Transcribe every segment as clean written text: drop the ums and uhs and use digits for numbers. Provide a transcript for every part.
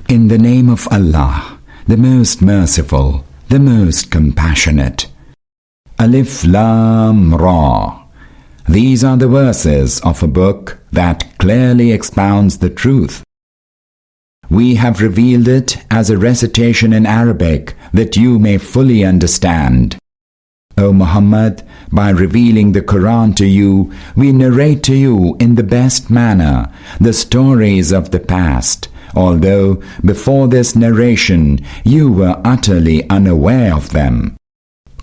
In the name of Allah, the most merciful, the most compassionate. Alif Lam Ra. These are the verses of a book that clearly expounds the truth. We have revealed it as a recitation in Arabic that you may fully understand. O Muhammad, by revealing the Quran to you, we narrate to you in the best manner the stories of the past, although before this narration you were utterly unaware of them.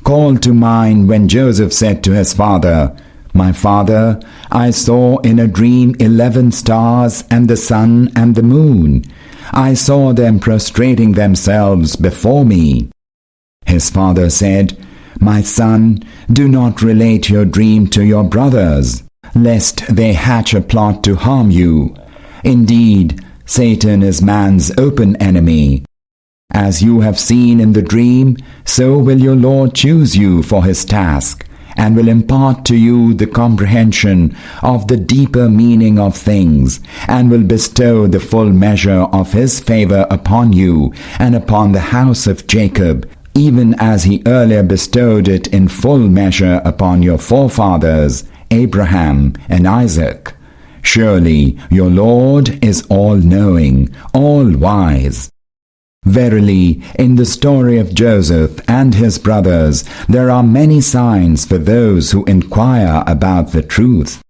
Call to mind when Joseph said to his father, "My father, I saw in a dream 11 stars and the sun and the moon. I saw them prostrating themselves before me." His father said, "My son, do not relate your dream to your brothers, lest they hatch a plot to harm you. Indeed, Satan is man's open enemy. As you have seen in the dream, so will your Lord choose you for his task, and will impart to you the comprehension of the deeper meaning of things, and will bestow the full measure of his favor upon you and upon the house of Jacob, even as he earlier bestowed it in full measure upon your forefathers, Abraham and Isaac. Surely your Lord is all-knowing, all-wise." Verily, in the story of Joseph and his brothers, there are many signs for those who inquire about the truth.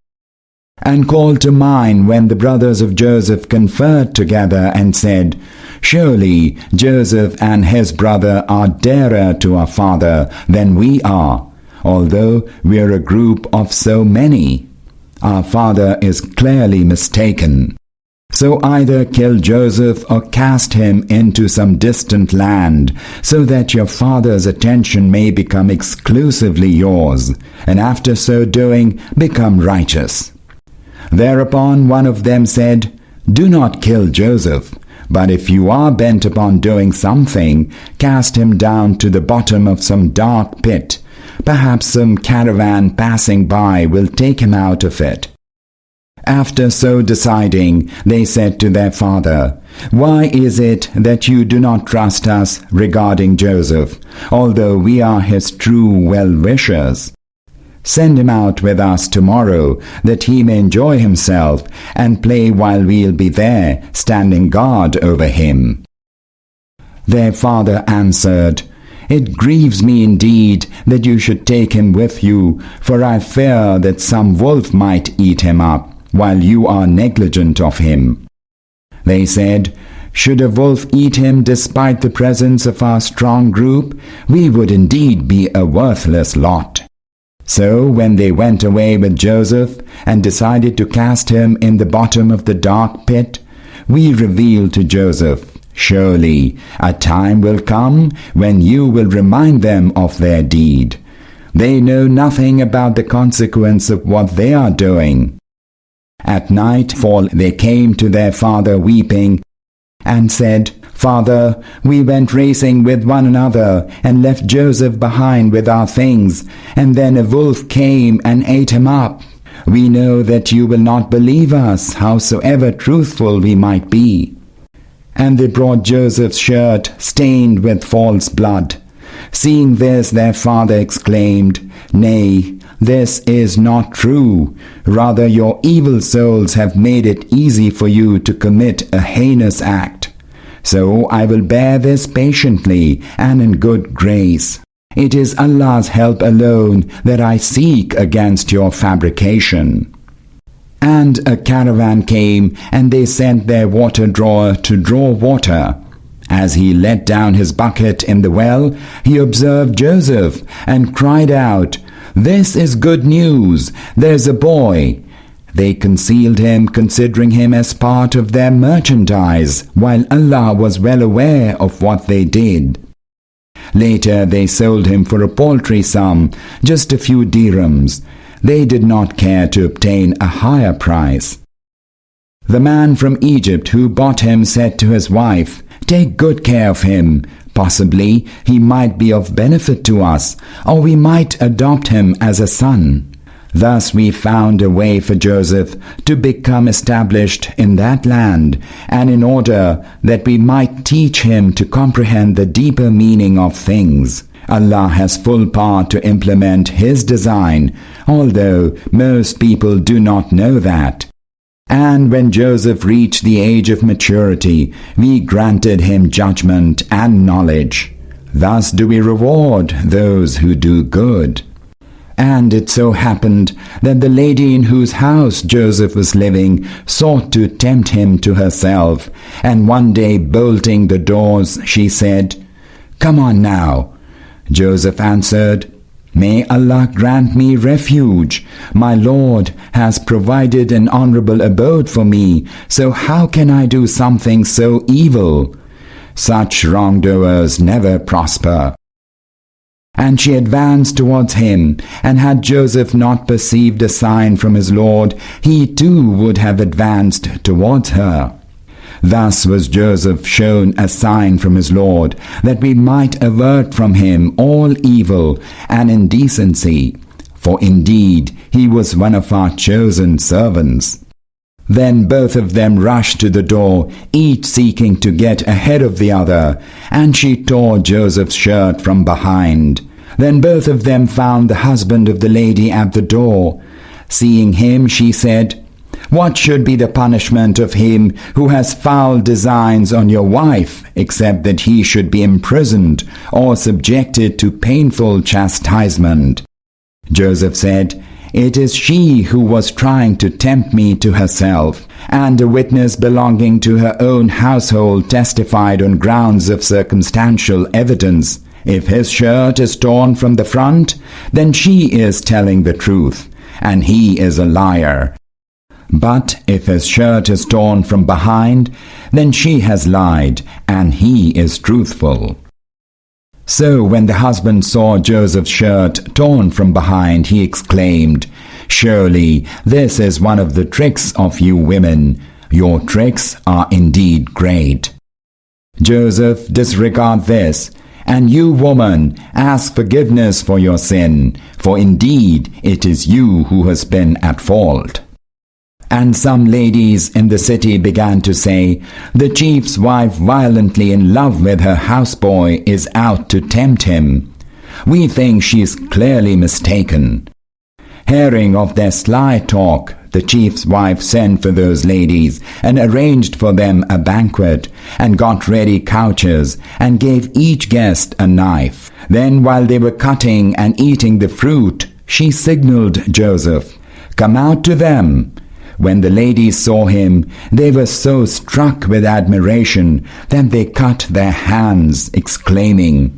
And call to mind when the brothers of Joseph conferred together and said, "Surely Joseph and his brother are dearer to our father than we are, although we are a group of so many. Our father is clearly mistaken. So either kill Joseph or cast him into some distant land, so that your father's attention may become exclusively yours, and after so doing become righteous." Thereupon one of them said, "Do not kill Joseph, but if you are bent upon doing something, cast him down to the bottom of some dark pit. Perhaps some caravan passing by will take him out of it." After so deciding, they said to their father, "Why is it that you do not trust us regarding Joseph, although we are his true well-wishers? Send him out with us tomorrow, that he may enjoy himself and play while we'll be there, standing guard over him." Their father answered, "It grieves me indeed that you should take him with you, for I fear that some wolf might eat him up, while you are negligent of him." They said, "Should a wolf eat him despite the presence of our strong group, we would indeed be a worthless lot." So when they went away with Joseph and decided to cast him in the bottom of the dark pit, we revealed to Joseph, "Surely a time will come when you will remind them of their deed. They know nothing about the consequence of what they are doing." At nightfall they came to their father weeping and said, "Father, we went racing with one another and left Joseph behind with our things, and then a wolf came and ate him up. We know that you will not believe us, howsoever truthful we might be." And they brought Joseph's shirt stained with false blood. Seeing this, their father exclaimed, "Nay, this is not true. Rather, your evil souls have made it easy for you to commit a heinous act. So I will bear this patiently and in good grace. It is Allah's help alone that I seek against your fabrication." And a caravan came, and they sent their water drawer to draw water. As he let down his bucket in the well, he observed Joseph and cried out, "This is good news, there's a boy." They concealed him, considering him as part of their merchandise, while Allah was well aware of what they did. Later they sold him for a paltry sum, just a few dirhams. They did not care to obtain a higher price. The man from Egypt who bought him said to his wife, "Take good care of him. Possibly he might be of benefit to us, or we might adopt him as a son." Thus we found a way for Joseph to become established in that land, and in order that we might teach him to comprehend the deeper meaning of things. Allah has full power to implement His design, although most people do not know that. And when Joseph reached the age of maturity, we granted him judgment and knowledge. Thus do we reward those who do good. And it so happened that the lady in whose house Joseph was living sought to tempt him to herself, and one day bolting the doors, she said, "Come on now." Joseph answered, "May Allah grant me refuge. My Lord has provided an honorable abode for me, so how can I do something so evil? Such wrongdoers never prosper." And she advanced towards him, and had Joseph not perceived a sign from his Lord, he too would have advanced towards her. Thus was Joseph shown a sign from his Lord, that we might avert from him all evil and indecency, for indeed he was one of our chosen servants. Then both of them rushed to the door, each seeking to get ahead of the other, and she tore Joseph's shirt from behind. Then both of them found the husband of the lady at the door. Seeing him, she said, "What should be the punishment of him who has foul designs on your wife, except that he should be imprisoned or subjected to painful chastisement?" Joseph said, "It is she who was trying to tempt me to herself," and a witness belonging to her own household testified on grounds of circumstantial evidence. If his shirt is torn from the front, then she is telling the truth, and he is a liar. But if his shirt is torn from behind, then she has lied, and he is truthful. So when the husband saw Joseph's shirt torn from behind, he exclaimed, "Surely this is one of the tricks of you women. Your tricks are indeed great." Joseph, disregard this, and you woman, ask forgiveness for your sin, for indeed it is you who has been at fault. And some ladies in the city began to say, "The chief's wife, violently in love with her houseboy, is out to tempt him. We think she is clearly mistaken." Hearing of their sly talk, the chief's wife sent for those ladies and arranged for them a banquet, and got ready couches, and gave each guest a knife. Then while they were cutting and eating the fruit, she signaled Joseph, "Come out to them." When the ladies saw him, they were so struck with admiration that they cut their hands, exclaiming,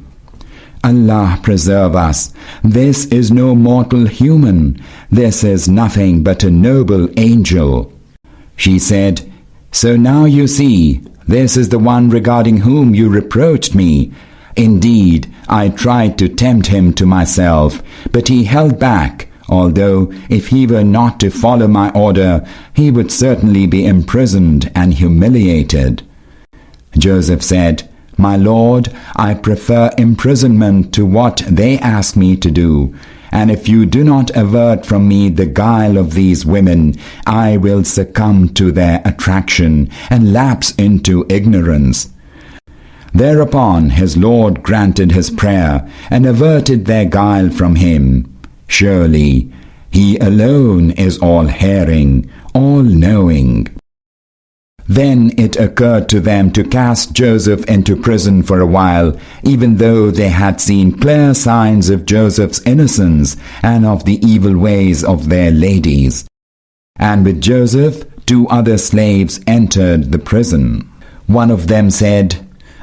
"Allah preserve us! This is no mortal human. This is nothing but a noble angel." She said, "So now you see, this is the one regarding whom you reproached me. Indeed, I tried to tempt him to myself, but he held back, although if he were not to follow my order, he would certainly be imprisoned and humiliated." Joseph said, "My lord, I prefer imprisonment to what they ask me to do, and if you do not avert from me the guile of these women, I will succumb to their attraction and lapse into ignorance." Thereupon his Lord granted his prayer and averted their guile from him. Surely He alone is all-hearing, all-knowing. Then it occurred to them to cast Joseph into prison for a while, even though they had seen clear signs of Joseph's innocence and of the evil ways of their ladies. And with Joseph, 2 other slaves entered the prison. One of them said,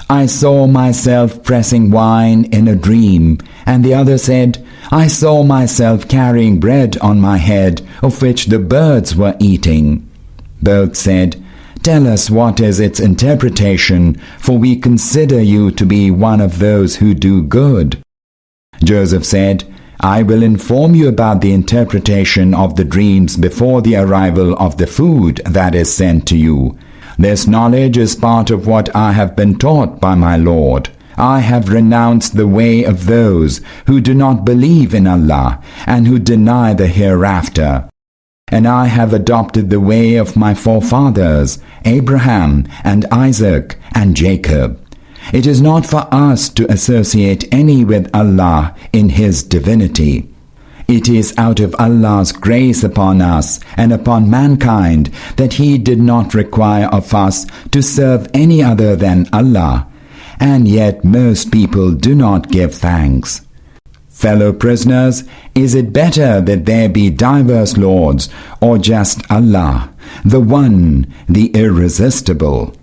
"I saw myself pressing wine in a dream," and the other said, "I saw myself carrying bread on my head, of which the birds were eating." Both said, "Tell us what is its interpretation, for we consider you to be one of those who do good." Joseph said, "I will inform you about the interpretation of the dreams before the arrival of the food that is sent to you. This knowledge is part of what I have been taught by my Lord. I have renounced the way of those who do not believe in Allah and who deny the hereafter. And I have adopted the way of my forefathers, Abraham and Isaac and Jacob. It is not for us to associate any with Allah in His divinity. It is out of Allah's grace upon us and upon mankind that He did not require of us to serve any other than Allah, and yet most people do not give thanks. Fellow prisoners, is it better that there be diverse lords, or just Allah, the One, the Irresistible?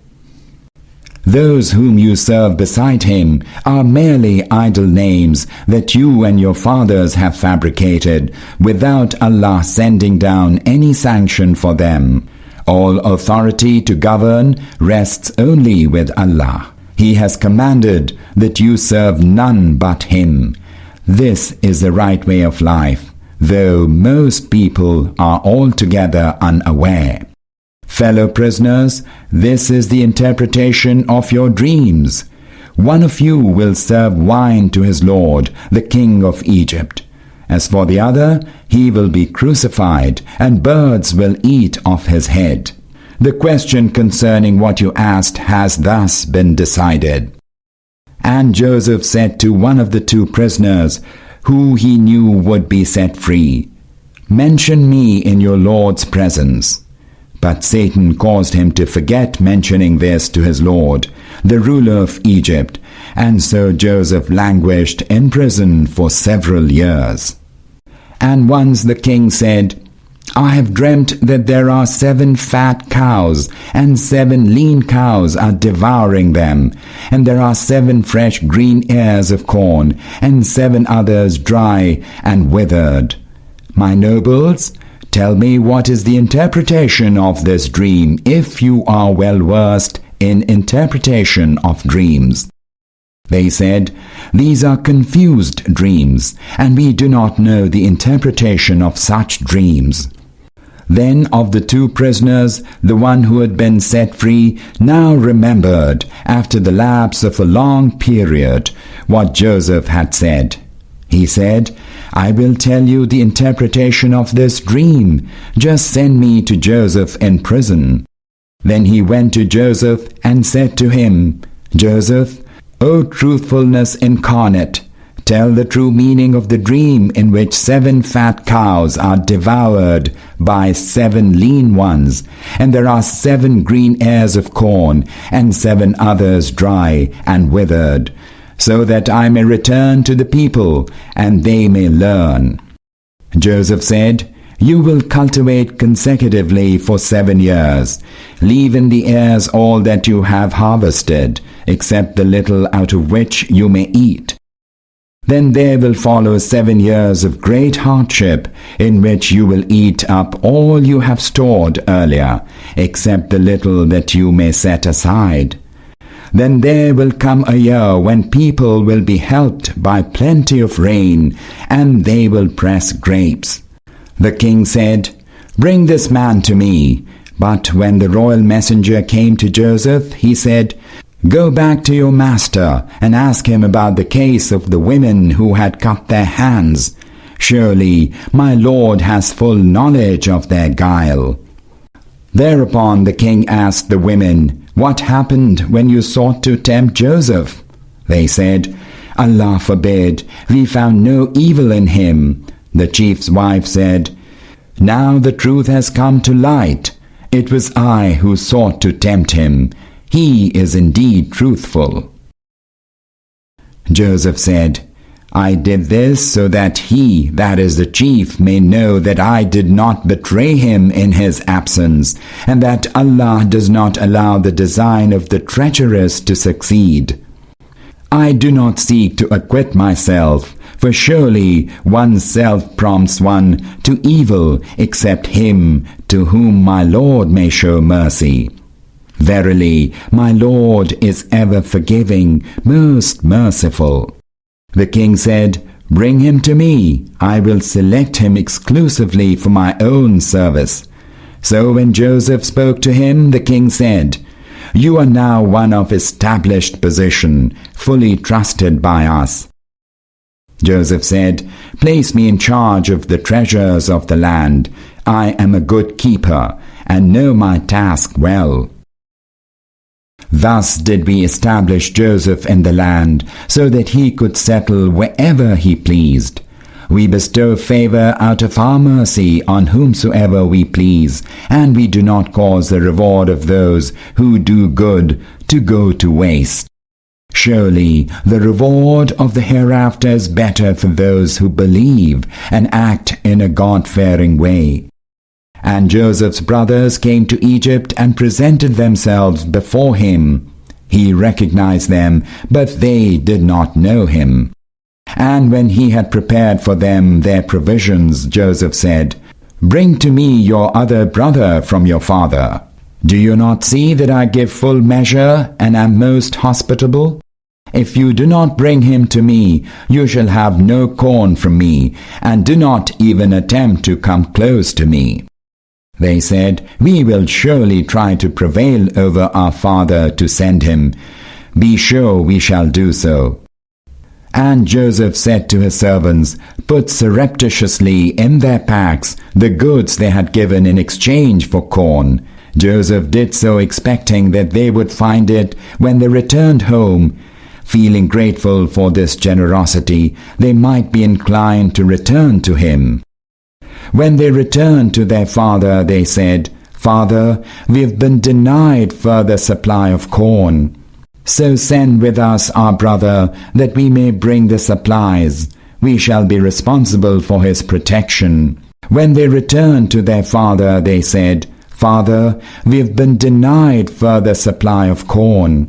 Those whom you serve beside Him are merely idle names that you and your fathers have fabricated without Allah sending down any sanction for them. All authority to govern rests only with Allah. He has commanded that you serve none but Him. This is the right way of life, though most people are altogether unaware. Fellow prisoners, this is the interpretation of your dreams. One of you will serve wine to his lord, the king of Egypt. As for the other, he will be crucified, and birds will eat off his head. The question concerning what you asked has thus been decided. And Joseph said to one of the two prisoners, who he knew would be set free, "Mention me in your Lord's presence." But Satan caused him to forget mentioning this to his lord, the ruler of Egypt, and so Joseph languished in prison for several years. And once the king said, "I have dreamt that there are 7 fat cows, and 7 lean cows are devouring them, and there are 7 fresh green ears of corn, and 7 others dry and withered. My nobles, tell me what is the interpretation of this dream, if you are well versed in interpretation of dreams." They said, "These are confused dreams, and we do not know the interpretation of such dreams." Then of the 2 prisoners, the one who had been set free now remembered, after the lapse of a long period, what Joseph had said. He said, "I will tell you the interpretation of this dream. Just send me to Joseph in prison." Then he went to Joseph and said to him, "Joseph, O truthfulness incarnate, tell the true meaning of the dream in which 7 fat cows are devoured by 7 lean ones, and there are 7 green ears of corn, and 7 others dry and withered, so that I may return to the people, and they may learn." Joseph said, "You will cultivate consecutively for 7 years. Leave in the ears all that you have harvested, except the little out of which you may eat. Then there will follow 7 years of great hardship, in which you will eat up all you have stored earlier, except the little that you may set aside. Then there will come a year when people will be helped by plenty of rain, and they will press grapes." The king said, "Bring this man to me." But when the royal messenger came to Joseph, he said, "Go back to your master and ask him about the case of the women who had cut their hands. Surely my lord has full knowledge of their guile." Thereupon the king asked the women, "What happened when you sought to tempt Joseph?" They said, "Allah forbid, we found no evil in him." The chief's wife said, "Now the truth has come to light. It was I who sought to tempt him. He is indeed truthful." Joseph said, "I did this so that he, that is the chief, may know that I did not betray him in his absence, and that Allah does not allow the design of the treacherous to succeed. I do not seek to acquit myself, for surely one's self prompts one to evil except him to whom my Lord may show mercy. Verily, my Lord is ever forgiving, most merciful." The king said, "Bring him to me. I will select him exclusively for my own service." So when Joseph spoke to him, the king said, You are now one of established position, fully trusted by us." Joseph said, "Place me in charge of the treasures of the land. I am a good keeper and know my task well." Thus did we establish Joseph in the land, so that he could settle wherever he pleased. We bestow favor out of our mercy on whomsoever we please, and we do not cause the reward of those who do good to go to waste. Surely the reward of the hereafter is better for those who believe and act in a God-fearing way. And Joseph's brothers came to Egypt and presented themselves before him. He recognized them, but they did not know him. And when he had prepared for them their provisions, Joseph said, "Bring to me your other brother from your father. Do you not see that I give full measure and am most hospitable? If you do not bring him to me, you shall have no corn from me, and do not even attempt to come close to me." They said, "We will surely try to prevail over our father to send him. Be sure we shall do so." And Joseph said to his servants, "Put surreptitiously in their packs the goods they had given in exchange for corn." Joseph did so, expecting that they would find it when they returned home. Feeling grateful for this generosity, they might be inclined to return to him. When they returned to their father, they said, "Father, we have been denied further supply of corn. So send with us our brother, that we may bring the supplies. We shall be responsible for his protection." When they returned to their father, they said, "Father, we have been denied further supply of corn."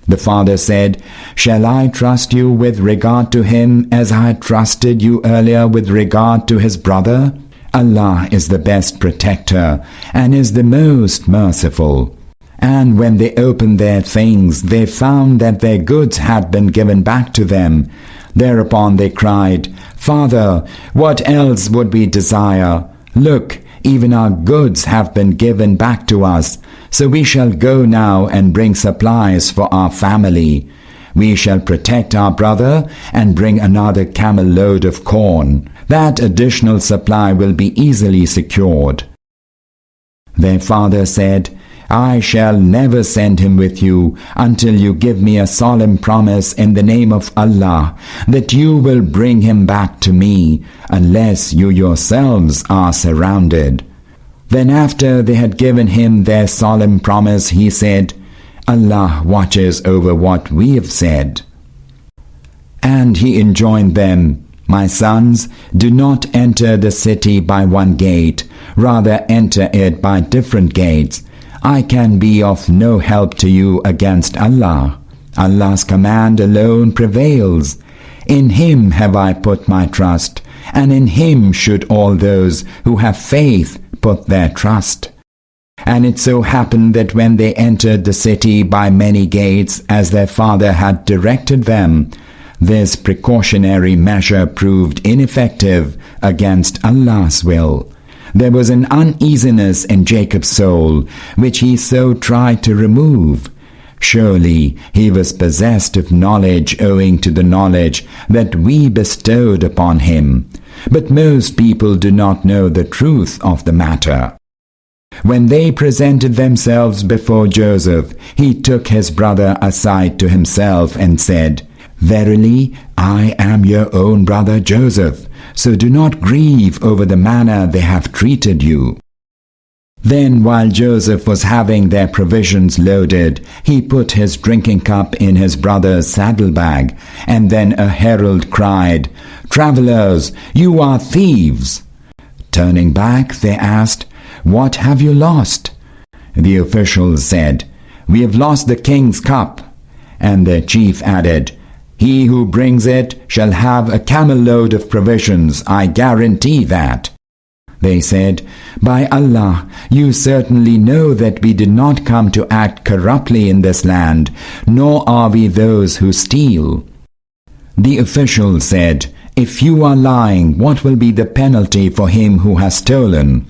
The father said, "Shall I trust you with regard to him as I trusted you earlier with regard to his brother? Allah is the best protector and is the most merciful." And when they opened their things, they found that their goods had been given back to them. Thereupon they cried, "Father, what else would we desire? Look, even our goods have been given back to us. So we shall go now and bring supplies for our family. We shall protect our brother and bring another camel load of corn. That additional supply will be easily secured." Their father said, "I shall never send him with you until you give me a solemn promise in the name of Allah that you will bring him back to me, unless you yourselves are surrounded." Then after they had given him their solemn promise, he said, "Allah watches over what we have said." And he enjoined them, "My sons, do not enter the city by one gate, rather enter it by different gates. I can be of no help to you against Allah. Allah's command alone prevails. In him have I put my trust, and in him should all those who have faith put their trust." And it so happened that when they entered the city by many gates, as their father had directed them, this precautionary measure proved ineffective against Allah's will. There was an uneasiness in Jacob's soul, which he so tried to remove. Surely he was possessed of knowledge owing to the knowledge that we bestowed upon him. But most people do not know the truth of the matter. When they presented themselves before Joseph, he took his brother aside to himself and said, "Verily, I am your own brother Joseph, so do not grieve over the manner they have treated you." Then while Joseph was having their provisions loaded, he put his drinking cup in his brother's saddlebag, and then a herald cried, "Travelers, you are thieves!" Turning back, they asked, "What have you lost?" The officials said, "We have lost the king's cup." And the chief added, "He who brings it shall have a camel load of provisions, I guarantee that." They said, "By Allah, you certainly know that we did not come to act corruptly in this land, nor are we those who steal." The official said, "If you are lying, what will be the penalty for him who has stolen?"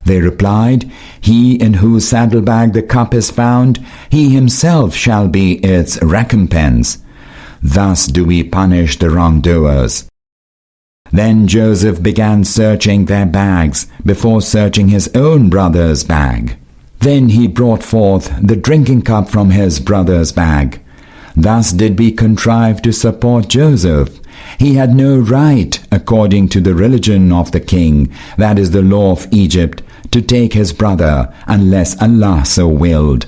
They replied, "He in whose saddlebag the cup is found, he himself shall be its recompense. Thus do we punish the wrongdoers." Then Joseph began searching their bags before searching his own brother's bag. Then he brought forth the drinking cup from his brother's bag. Thus did we contrive to support Joseph. He had no right, according to the religion of the king, that is the law of Egypt, to take his brother, unless Allah so willed.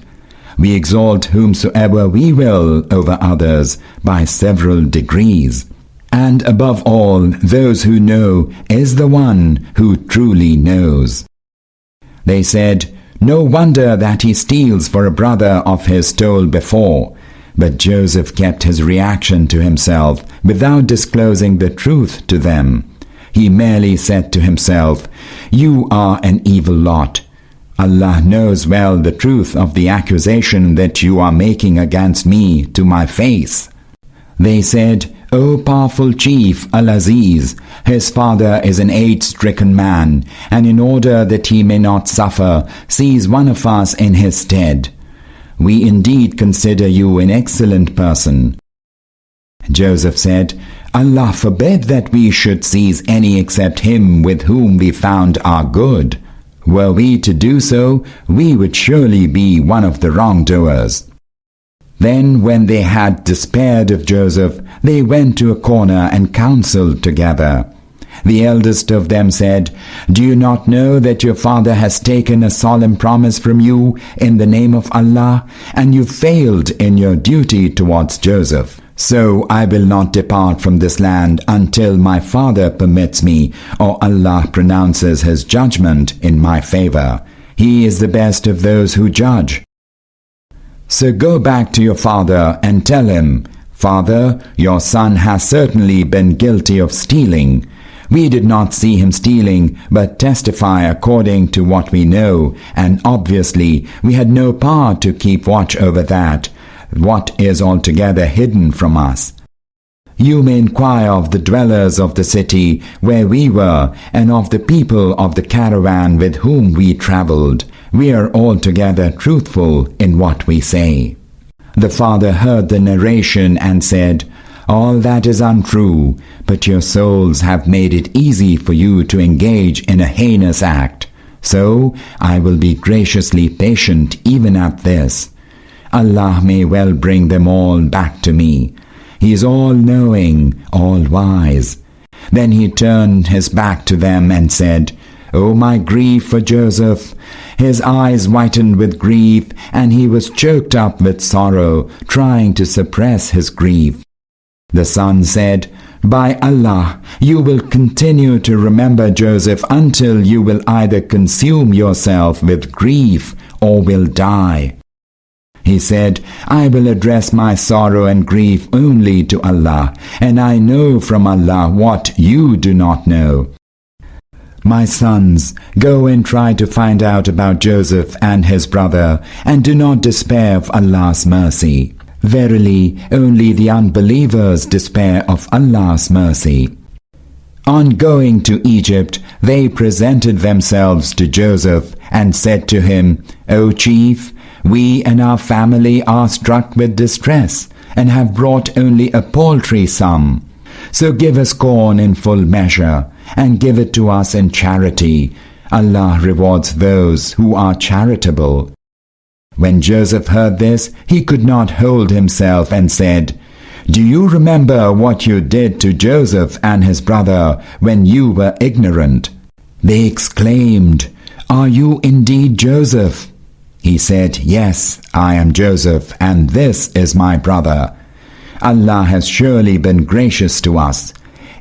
We exalt whomsoever we will over others by several degrees. And above all, those who know is the one who truly knows. They said, "No wonder that he steals, for a brother of his stole before." But Joseph kept his reaction to himself without disclosing the truth to them. He merely said to himself, "You are an evil lot. Allah knows well the truth of the accusation that you are making against me to my face." They said, "O powerful chief Al-Aziz, his father is an age-stricken man, and in order that he may not suffer, seize one of us in his stead. We indeed consider you an excellent person." Joseph said, "Allah forbid that we should seize any except him with whom we found our good. Were we to do so, we would surely be one of the wrongdoers." Then when they had despaired of Joseph, they went to a corner and counseled together. The eldest of them said, "Do you not know that your father has taken a solemn promise from you in the name of Allah, and you failed in your duty towards Joseph? So I will not depart from this land until my father permits me, or Allah pronounces his judgment in my favor. He is the best of those who judge. So go back to your father and tell him, 'Father, your son has certainly been guilty of stealing. We did not see him stealing, but testify according to what we know, and obviously we had no power to keep watch over that, what is altogether hidden from us. You may inquire of the dwellers of the city where we were, and of the people of the caravan with whom we traveled. We are altogether truthful in what we say.'" The father heard the narration and said, "All that is untrue, but your souls have made it easy for you to engage in a heinous act. So I will be graciously patient even at this. Allah may well bring them all back to me. He is all-knowing, all-wise." Then he turned his back to them and said, "O my grief for Joseph!" His eyes whitened with grief, and he was choked up with sorrow, trying to suppress his grief. The son said, "By Allah, you will continue to remember Joseph until you will either consume yourself with grief or will die." He said, "I will address my sorrow and grief only to Allah, and I know from Allah what you do not know. My sons, go and try to find out about Joseph and his brother, and do not despair of Allah's mercy. Verily, only the unbelievers despair of Allah's mercy." On going to Egypt, they presented themselves to Joseph and said to him, "O chief, we and our family are struck with distress, and have brought only a paltry sum. So give us corn in full measure, and give it to us in charity. Allah rewards those who are charitable." When Joseph heard this, he could not hold himself and said, "Do you remember what you did to Joseph and his brother when you were ignorant?" They exclaimed, "Are you indeed Joseph?" He said, "Yes, I am Joseph, and this is my brother. Allah has surely been gracious to us.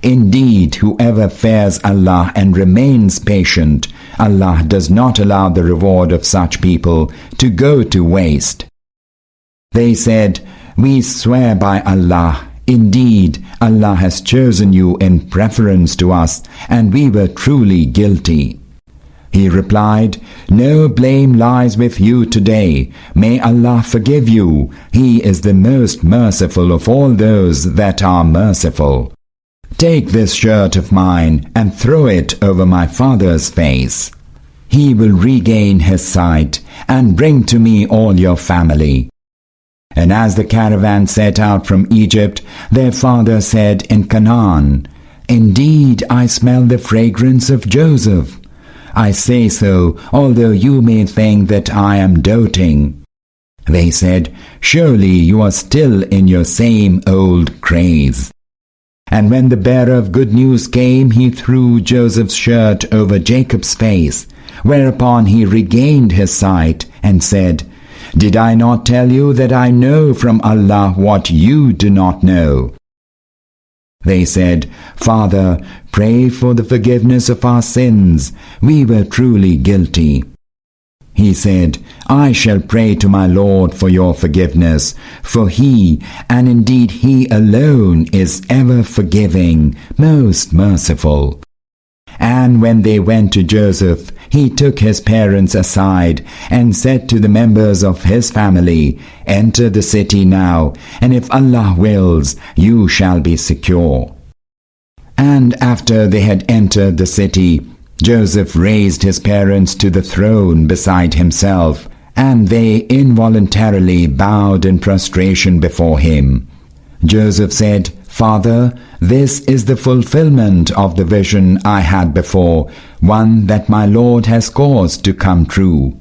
Indeed, whoever fears Allah and remains patient, Allah does not allow the reward of such people to go to waste." They said, "We swear by Allah, indeed, Allah has chosen you in preference to us, and we were truly guilty." He replied, "No blame lies with you today. May Allah forgive you. He is the most merciful of all those that are merciful. Take this shirt of mine and throw it over my father's face." he will regain his sight, and bring to me all your family." And as the caravan set out from Egypt, their father said in Canaan, "Indeed, I smell the fragrance of Joseph. I say so, although you may think that I am doting." They said, "Surely you are still in your same old craze." And when the bearer of good news came, he threw Joseph's shirt over Jacob's face, whereupon he regained his sight and said, "Did I not tell you that I know from Allah what you do not know?" They said, "Father, pray for the forgiveness of our sins. We were truly guilty." He said, "I shall pray to my Lord for your forgiveness, for He, and indeed He alone, is ever forgiving, most merciful." And when they went to Joseph, he took his parents aside and said to the members of his family, "Enter the city now, and if Allah wills, you shall be secure." And after they had entered the city, Joseph raised his parents to the throne beside himself, and they involuntarily bowed in prostration before him. Joseph said, "Father, this is the fulfillment of the vision I had before, one that my Lord has caused to come true.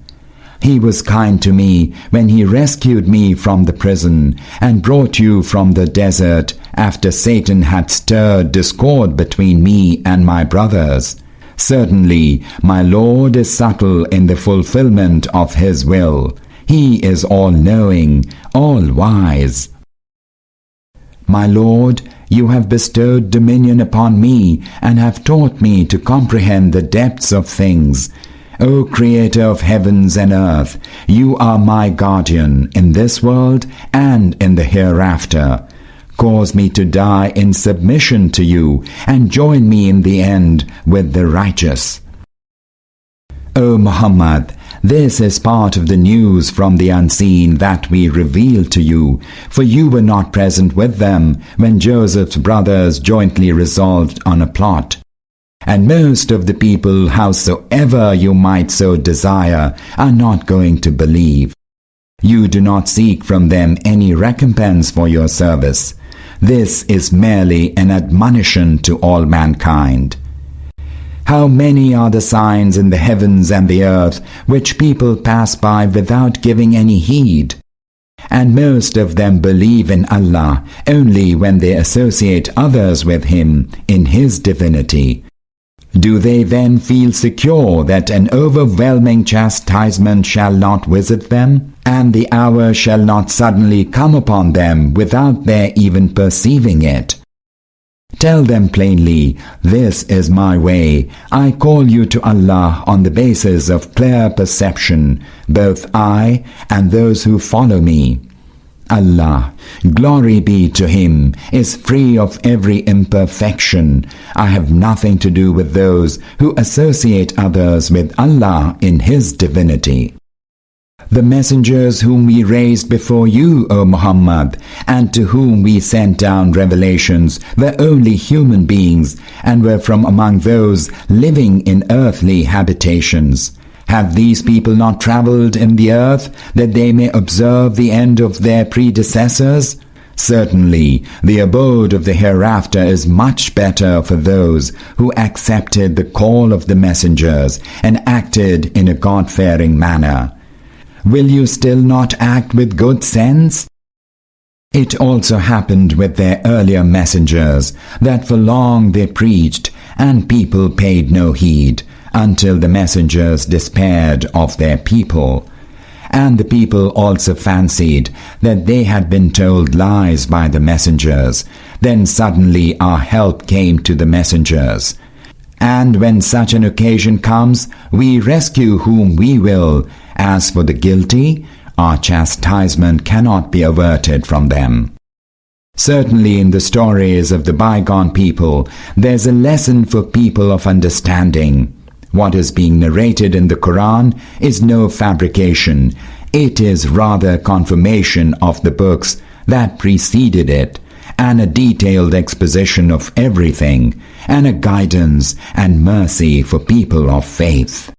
He was kind to me when he rescued me from the prison and brought you from the desert after Satan had stirred discord between me and my brothers. Certainly, my Lord is subtle in the fulfillment of his will. He is all-knowing, all-wise. My Lord, you have bestowed dominion upon me and have taught me to comprehend the depths of things. O Creator of heavens and earth, you are my guardian in this world and in the hereafter. Cause me to die in submission to you and join me in the end with the righteous." O Muhammad, this is part of the news from the unseen that we reveal to you, for you were not present with them when Joseph's brothers jointly resolved on a plot. And most of the people, howsoever you might so desire, are not going to believe. You do not seek from them any recompense for your service. This is merely an admonition to all mankind. How many are the signs in the heavens and the earth which people pass by without giving any heed? And most of them believe in Allah only when they associate others with Him in His divinity. Do they then feel secure that an overwhelming chastisement shall not visit them, and the hour shall not suddenly come upon them without their even perceiving it? Tell them plainly, this is my way. I call you to Allah on the basis of clear perception, both I and those who follow me. Allah, glory be to Him, is free of every imperfection. I have nothing to do with those who associate others with Allah in His divinity. The messengers whom we raised before you, O Muhammad, and to whom we sent down revelations, were only human beings, and were from among those living in earthly habitations. Have these people not traveled in the earth, that they may observe the end of their predecessors? Certainly, the abode of the hereafter is much better for those who accepted the call of the messengers and acted in a God-fearing manner. Will you still not act with good sense? It also happened with their earlier messengers that for long they preached, and people paid no heed, until the messengers despaired of their people. And the people also fancied that they had been told lies by the messengers. Then suddenly our help came to the messengers. And when such an occasion comes, we rescue whom we will. As for the guilty, our chastisement cannot be averted from them. Certainly in the stories of the bygone people, there's a lesson for people of understanding. What is being narrated in the Quran is no fabrication. It is rather confirmation of the books that preceded it, and a detailed exposition of everything, and a guidance and mercy for people of faith.